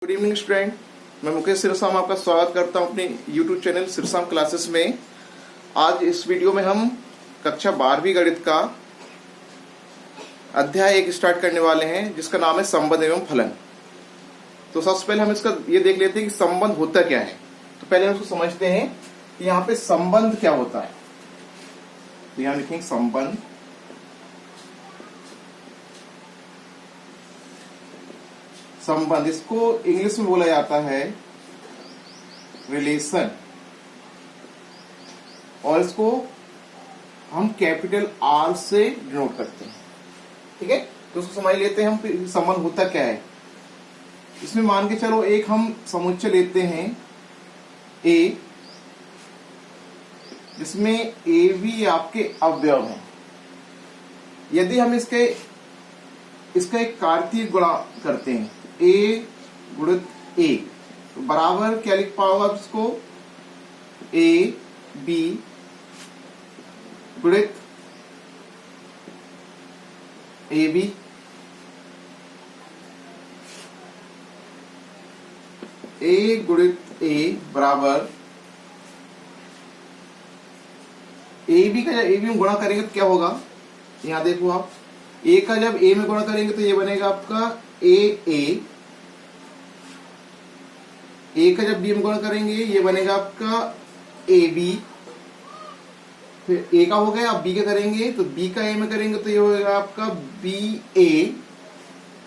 Good evening student, मैं मुकेश सिरसाम आपका स्वागत करता हूं अपने YouTube चैनल सिरसाम क्लासेस में। आज इस वीडियो में हम कक्षा 12वीं गणित का अध्याय 1 स्टार्ट करने वाले हैं, जिसका नाम है संबंध एवं फलन। तो सबसे पहले हम इसका ये देख लेते हैं कि संबंध होता क्या है। तो पहले हम उसको समझते हैं कि यहाँ पे संबंध क्या होता है। तो यहाँ लिखेंगे संबंध। संबंध इसको इंग्लिश में बोला जाता है रिलेशन, और इसको हम कैपिटल आर से डिनोट करते हैं। ठीक है, तो उसको समझ लेते हैं हम संबंध होता क्या है। इसमें मान के चलो एक हम समुच्चय लेते हैं ए, जिसमें ए भी आपके अवयव हैं। यदि हम इसका एक कार्तीय गुणा करते हैं, ए गुणित ए, तो बराबर क्या लिख पाओगे आप इसको, ए बी गुणित ए बी, ए गुणित ए बराबर ए बी का जब ए बी में गुणा करेंगे तो क्या होगा। यहां देखो आप, ए का जब ए में गुणा करेंगे तो ये बनेगा आपका ए का जब बी में गुणा करेंगे ये बनेगा आपका ए बी। फिर ए का हो गया, अब बी का करेंगे तो बी का ए में करेंगे तो ये होगा आपका बी ए।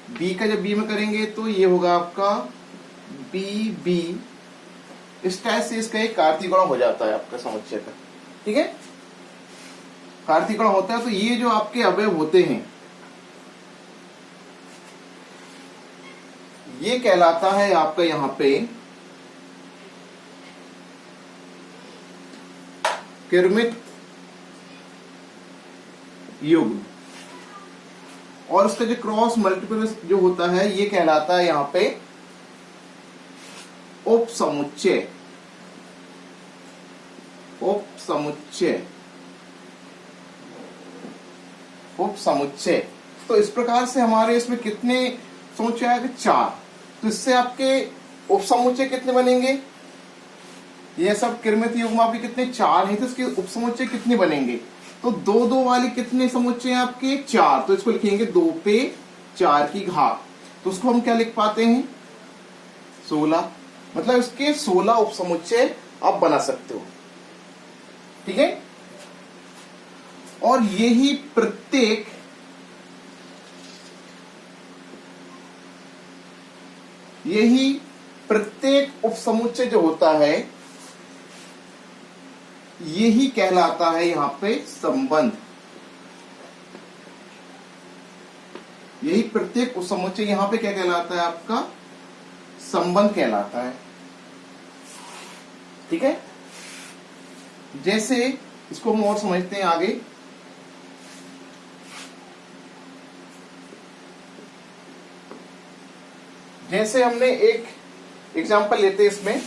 बी का जब बी में करेंगे तो ये होगा आपका बी बी। इस टाइप से इसका एक कार्तीय गुणा हो जाता है आपका समुच्चय का। ठीक है, कार्तीय गुणा होता है। तो ये जो आपके अवयव होते हैं ये कहलाता है आपका यहां पे किरमित युग्म, और उसका जो क्रॉस मल्टीपल जो होता है ये कहलाता है यहां पे उपसमुच्चय। उपसमुच्चय तो इस प्रकार से हमारे इसमें कितने समुच्चय आएंगे, 4। तो इससे आपके उपसमुच्चय कितने बनेंगे, ये सब किरमित युग्म आपके कितने, 4 हैं। तो इसके उपसमुच्चय कितने बनेंगे, तो 2-2 वाली कितने समुच्चय हैं आपके, 4। तो इसको लिखेंगे 2 पे 4 की घात। तो उसको हम क्या लिख पाते हैं, 16। मतलब इसके 16 उपसमुच्चय आप बना सकते हो। ठीक है, और यही प्रत्येक उपसमुच्चय जो होता है यही कहलाता है यहां पे संबंध। यही प्रत्येक उपसमुच्चय यहां पे क्या कहलाता है, आपका संबंध कहलाता है। ठीक है, जैसे इसको हम और समझते हैं आगे। जैसे हमने एक एग्जांपल लेते हैं इसमें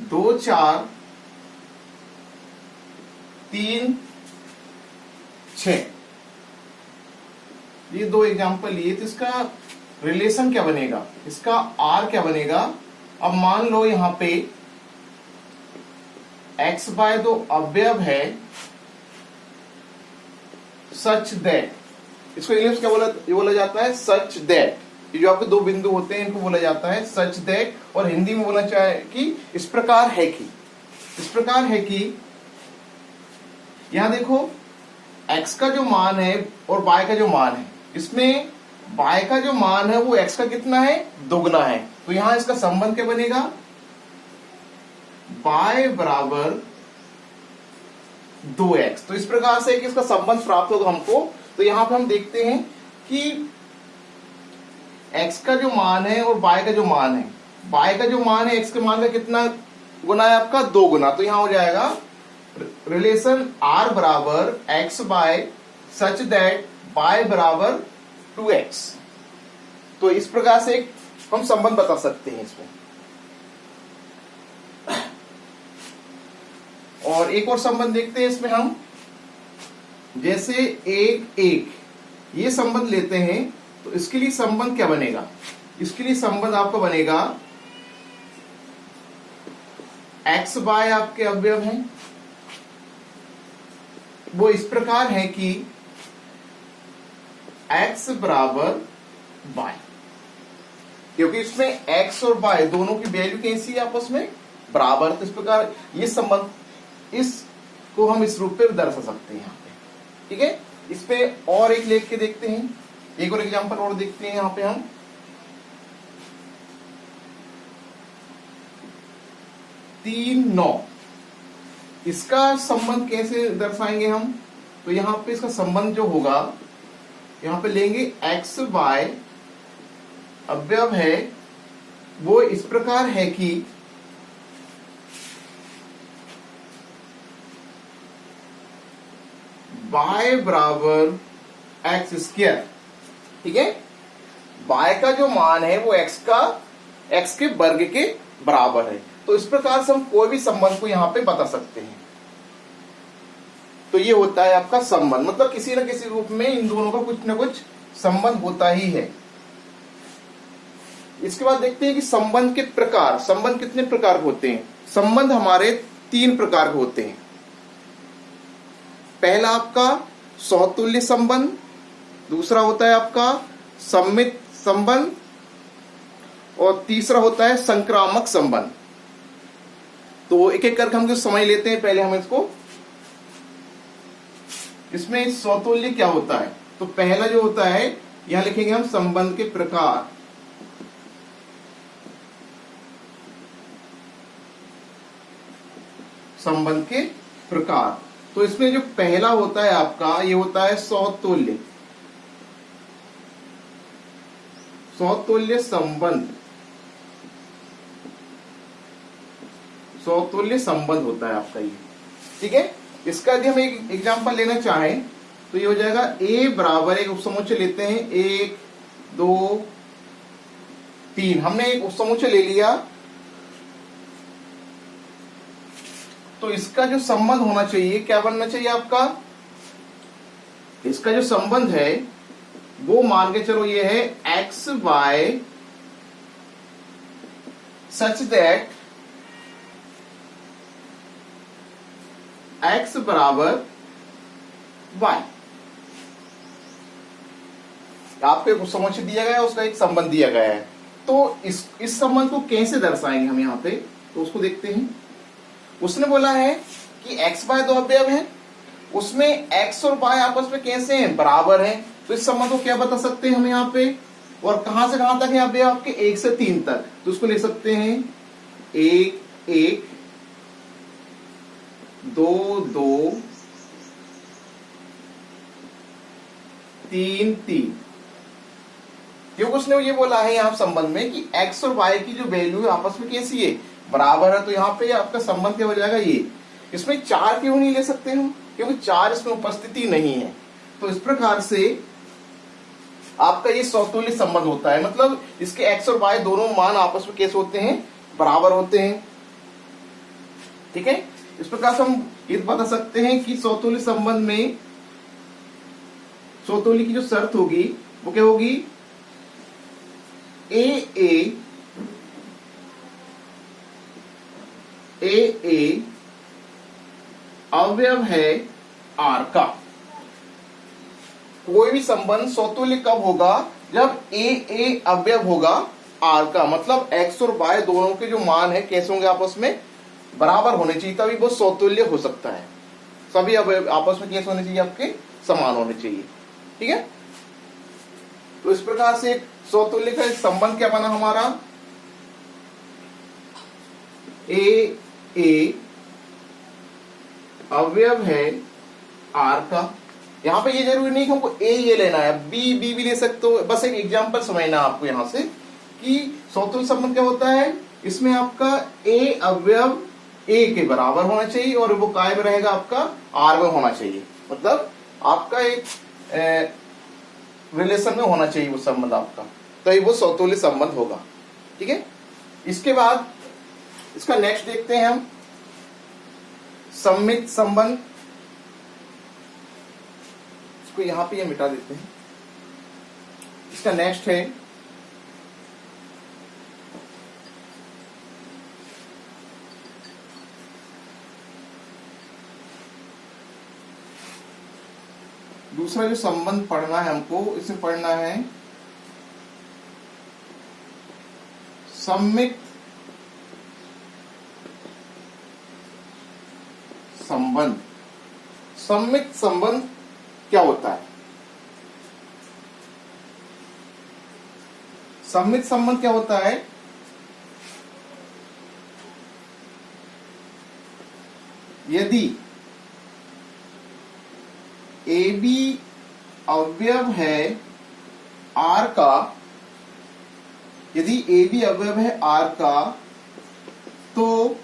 2 4 3 6, ये 2 एग्जांपल लिए। तो इसका रिलेशन क्या बनेगा, इसका आर क्या बनेगा। अब मान लो यहां पे x बाय 2 अवयव है, सच दैट, इसको इंग्लिश क्या बोला जाता है, सच दैट। ये जो आपके 2 बिंदु होते हैं इनको बोला जाता है सच दैट, और हिंदी में बोलना चाहे कि इस प्रकार है कि यहां देखो x का जो मान है और y का जो मान है, इसमें y का जो मान है वो x का कितना है, दोगुना है। तो यहां इसका संबंध क्या बनेगा, y बराबर 2x। तो इस प्रकार से कि इसका संबंध प्राप्त होगा हमको। तो यहां पे हम देखते हैं कि x का जो मान है और y का जो मान है, y का जो मान है x के मान का कितना गुना है आपका, 2 गुना। तो यहां हो जाएगा रिलेशन r बराबर x bye such that y बराबर 2x। तो इस प्रकार से हम संबंध बता सकते हैं इसमें। और एक और संबंध देखते हैं इसमें हम, जैसे 1 1 ये संबंध लेते हैं तो इसके लिए संबंध क्या बनेगा? इसके लिए संबंध आपका बनेगा x बाय आपके अवयव हैं, वो इस प्रकार है कि x बराबर y, क्योंकि इसमें x और y दोनों की वैल्यू कैसी है? आपस में बराबर। तो इस प्रकार ये संबंध, इसको हम इस रूप पे दर्शा सकते हैं यहाँ पे, ठीक है। इस पे और एक लेख के देखते हैं, एक और एग्जांपल और देखते हैं यहाँ पे हम। 3-9 इसका संबंध कैसे दर्शाएंगे हम? तो यहाँ पे इसका संबंध जो होगा, यहाँ पे लेंगे x y अवयव है, वो इस प्रकार है कि y बराबर एक्स स्क्वायर, ठीक है। y का जो मान है वो x के वर्ग के बराबर है। तो इस प्रकार से हम कोई भी संबंध को यहां पे बता सकते हैं। तो ये होता है आपका संबंध, मतलब किसी न किसी रूप में इन दोनों का कुछ न कुछ संबंध होता ही है। इसके बाद देखते हैं कि संबंध के प्रकार। संबंध कितने प्रकार के होते हैं? संबंध हमारे 3 प्रकार के होते हैं। पहला आपका सौतुल्य संबंध, दूसरा होता है आपका सम्मित संबंध, और तीसरा होता है संक्रामक संबंध। तो एक एक करके हम कुछ समझ लेते हैं। पहले हम इसको, इसमें सौतुल्य क्या होता है? तो पहला जो होता है, यहां लिखेंगे हम संबंध के प्रकार। संबंध के प्रकार, तो इसमें जो पहला होता है आपका, ये होता है सौतुल्य। सौतुल्य संबंध, सौतुल्य संबंध होता है आपका ये, ठीक है। इसका यदि हम एक एग्जांपल लेना चाहें तो ये हो जाएगा a बराबर, एक उपसमुच्चय लेते हैं, 1 2 3। हमने एक उपसमुच्चय ले लिया, तो इसका जो संबंध होना चाहिए क्या बनना चाहिए आपका? इसका जो संबंध है वो मान के चलो ये है x y such that x बराबर वाई। आपको एक समुच्चय दिया गया है, उसका एक संबंध दिया गया है। तो इस संबंध को कैसे दर्शाएंगे हम यहाँ पे? तो उसको देखते हैं। उसने बोला है कि x बाय 2 अवयव है, उसमें x और y आपस में कैसे हैं? बराबर हैं। तो इस संबंध को क्या बता सकते हैं हम यहाँ पे? और कहां से कहां तक है अवयव आपके? 1 से 3 तक। तो उसको लिख सकते हैं 1 1 2 2 3 3। क्योंकि उसने ये बोला है यहाँ संबंध में कि x और y की जो वैल्यू है आपस में कैसी है? बराबर है। तो यहाँ पे आपका संबंध क्या हो जाएगा? ये। इसमें 4 क्यों नहीं ले सकते हम? क्योंकि 4 इसमें उपस्थिति नहीं है। तो इस प्रकार से आपका ये सौतुल्य संबंध होता है, मतलब इसके x और y दोनों मान आपस में कैसे होते हैं? बराबर होते हैं, ठीक है। इस प्रकार से हम ये बता सकते हैं कि सौतुल्य संबंध में सौतुल्य की जो शर्त होगी वो क्या होगी? ए अवयव है आर का। कोई भी संबंध सौतुल्य कब होगा? जब ए अवयव होगा आर का, मतलब एक्स और वाई दोनों के जो मान है कैसे होंगे? आपस में बराबर होने चाहिए, तभी वो सौतुल्य हो सकता है। सभी अवयव आपस में कैसे होने चाहिए? आपके समान होने चाहिए, ठीक है। तो इस प्रकार से सौतुल्य का संबंध क्या बना हमारा? ए अवयव है आर का। यहां पे ये जरूरी नहीं कि हमको ये लेना है, बी भी ले सकते हो। बस एक एग्जांपल समझना आपको यहां से कि सौतुल्य संबंध क्या होता है। इसमें आपका ए अवयव ए के बराबर होना चाहिए और वो कायम रहेगा आपका आर में होना चाहिए, मतलब आपका एक रिलेशन में होना चाहिए वो संबंध आपका, तो वो सौतुल्य संबंध होगा, ठीक है। इसके बाद इसका नेक्स्ट देखते हैं हम, सम्मित संबंध। इसको यहां पे ये मिटा देते हैं। इसका नेक्स्ट है दूसरा जो संबंध पढ़ना है हमको, इसमें पढ़ना है सम्मित संबंध। सम्मित संबंध क्या होता है? सम्मित संबंध क्या होता है? यदि ए बी अवयव है आर का, यदि ए बी अवयव है आर का, तो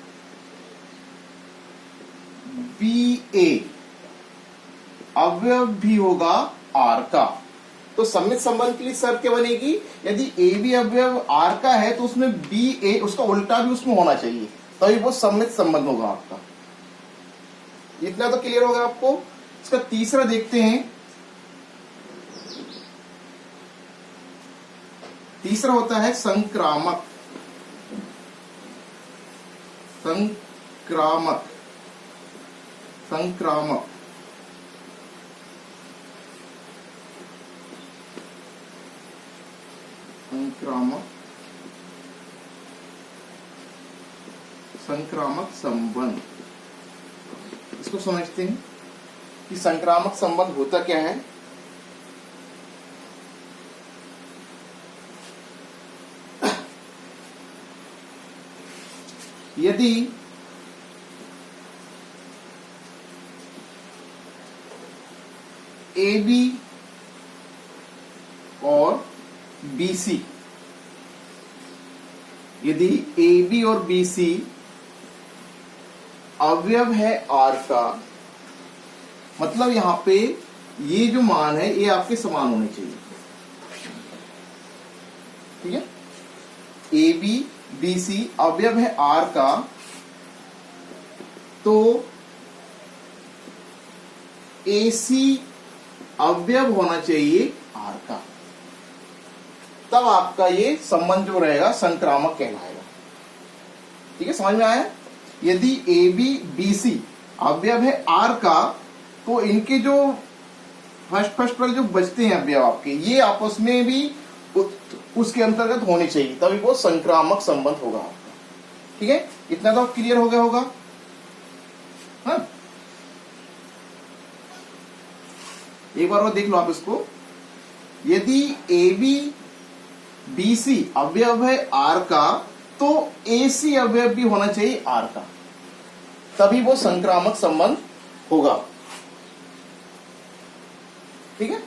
बी ए अवयव भी होगा आर का। तो सम्मित संबंध के लिए शर्त क्या बनेगी? यदि ए बी अवयव आर का है तो उसमें बी ए, उसका उल्टा भी उसमें होना चाहिए, तभी वो सम्मित संबंध होगा आपका। इतना तो क्लियर होगा आपको। इसका तीसरा देखते हैं। तीसरा होता है संक्रामक। संक्रामक संक्रामक संक्रामक संक्रामक संबंध। इसको समझते हैं कि संक्रामक संबंध होता क्या है। यदि ए बी और बी सी, यदि ए बी और बी सी अवयव है आर का, मतलब यहां पे ये जो मान है ये आपके समान होने चाहिए। ठीक है, ए बी बी सी अवयव है आर का, तो ए सी अवयव होना चाहिए आर का, तब आपका ये संबंध जो रहेगा संक्रामक कहलाएगा। ठीक है, समझ में आया? यदि ए बी बी सी अवयव है आर का, तो इनके जो फर्स्ट पर जो बचते हैं अवयव आपके, ये आपस में भी उसके अंतर्गत होने चाहिए, तभी वो संक्रामक संबंध होगा आपका। ठीक है, इतना तो क्लियर हो गया होगा। हाँ, एक बार और देख लो आप इसको। यदि ए बी बी सी अवयव है आर का, तो ए सी अवयव भी होना चाहिए आर का, तभी वो संक्रामक संबंध होगा। ठीक है।